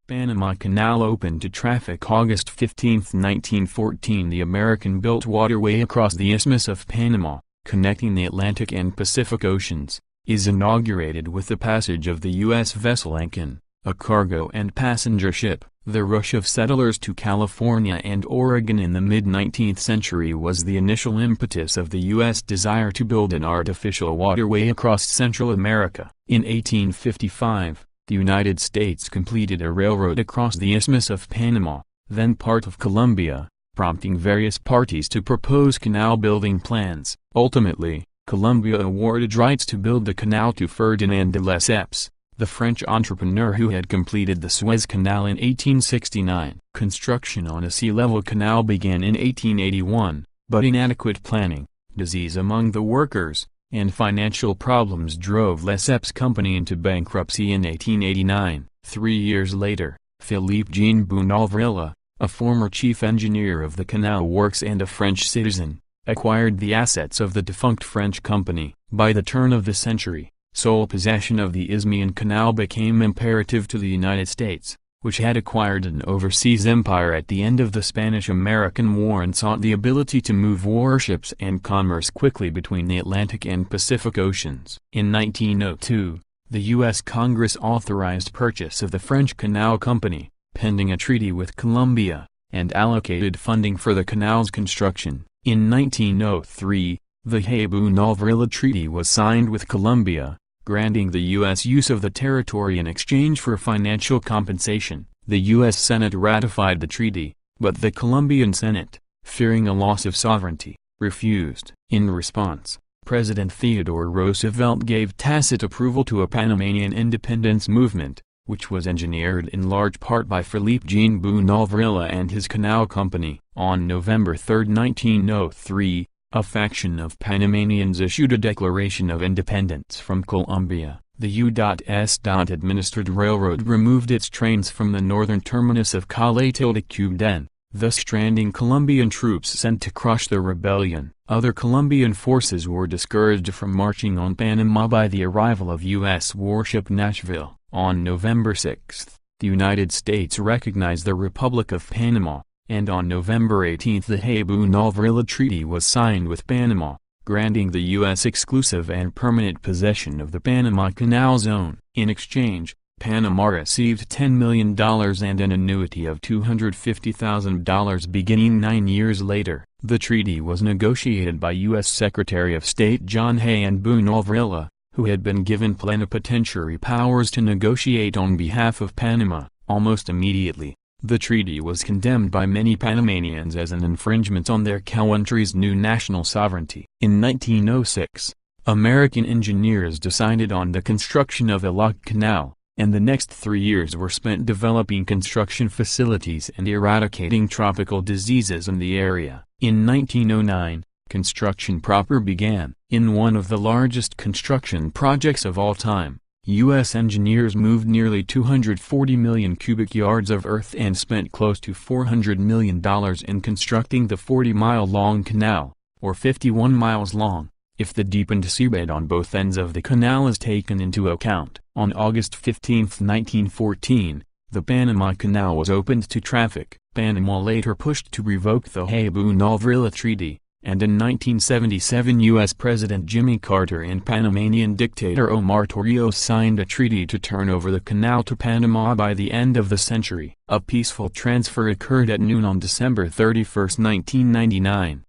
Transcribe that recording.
Panama Canal opened to traffic August 15, 1914. The American-built waterway across the Isthmus of Panama, connecting the Atlantic and Pacific Oceans, is inaugurated with the passage of the U.S. vessel Lincoln, a cargo and passenger ship. The rush of settlers to California and Oregon in the mid-19th century was the initial impetus of the U.S. desire to build an artificial waterway across Central America. In 1855, the United States completed a railroad across the Isthmus of Panama, then part of Colombia, prompting various parties to propose canal-building plans. Ultimately, Colombia awarded rights to build the canal to Ferdinand de Lesseps, the French entrepreneur who had completed the Suez Canal in 1869. Construction on a sea-level canal began in 1881, but inadequate planning, disease among the workers, and financial problems drove Lesseps' company into bankruptcy in 1889. 3 years later, Philippe Jean Bounalvrilla, a former chief engineer of the canal works and a French citizen, acquired the assets of the defunct French company. By the turn of the century, sole possession of the Isthmian Canal became imperative to the United States, which had acquired an overseas empire at the end of the Spanish-American War and sought the ability to move warships and commerce quickly between the Atlantic and Pacific Oceans. In 1902, the U.S. Congress authorized purchase of the French Canal Company, pending a treaty with Colombia, and allocated funding for the canal's construction. In 1903, the Hay-Bounalvrilla Treaty was signed with Colombia, granting the U.S. use of the territory in exchange for financial compensation. The U.S. Senate ratified the treaty, but the Colombian Senate, fearing a loss of sovereignty, refused. In response, President Theodore Roosevelt gave tacit approval to a Panamanian independence movement, which was engineered in large part by Philippe Jean Bounalvrilla and his canal company. On November 3, 1903, a faction of Panamanians issued a declaration of independence from Colombia. The U.S. administered railroad removed its trains from the northern terminus of Cali-Cubden, thus stranding Colombian troops sent to crush the rebellion. Other Colombian forces were discouraged from marching on Panama by the arrival of U.S. warship Nashville. On November 6, the United States recognized the Republic of Panama, and on November 18 the Hay-Bounalvrilla Treaty was signed with Panama, granting the U.S. exclusive and permanent possession of the Panama Canal Zone. In exchange, Panama received $10 million and an annuity of $250,000 beginning 9 years later. The treaty was negotiated by U.S. Secretary of State John Hay and Bounalvrilla, who had been given plenipotentiary powers to negotiate on behalf of Panama. Almost immediately, the treaty was condemned by many Panamanians as an infringement on their country's new national sovereignty. In 1906, American engineers decided on the construction of a lock canal, and the next 3 years were spent developing construction facilities and eradicating tropical diseases in the area. In 1909, construction proper began. In one of the largest construction projects of all time, U.S. engineers moved nearly 240 million cubic yards of earth and spent close to $400 million in constructing the 40-mile-long canal, or 51 miles long, if the deepened seabed on both ends of the canal is taken into account. On August 15, 1914, the Panama Canal was opened to traffic. Panama later pushed to revoke the Hay-Bounalvrilla Treaty, and in 1977 U.S. President Jimmy Carter and Panamanian dictator Omar Torrijos signed a treaty to turn over the canal to Panama by the end of the century. A peaceful transfer occurred at noon on December 31, 1999.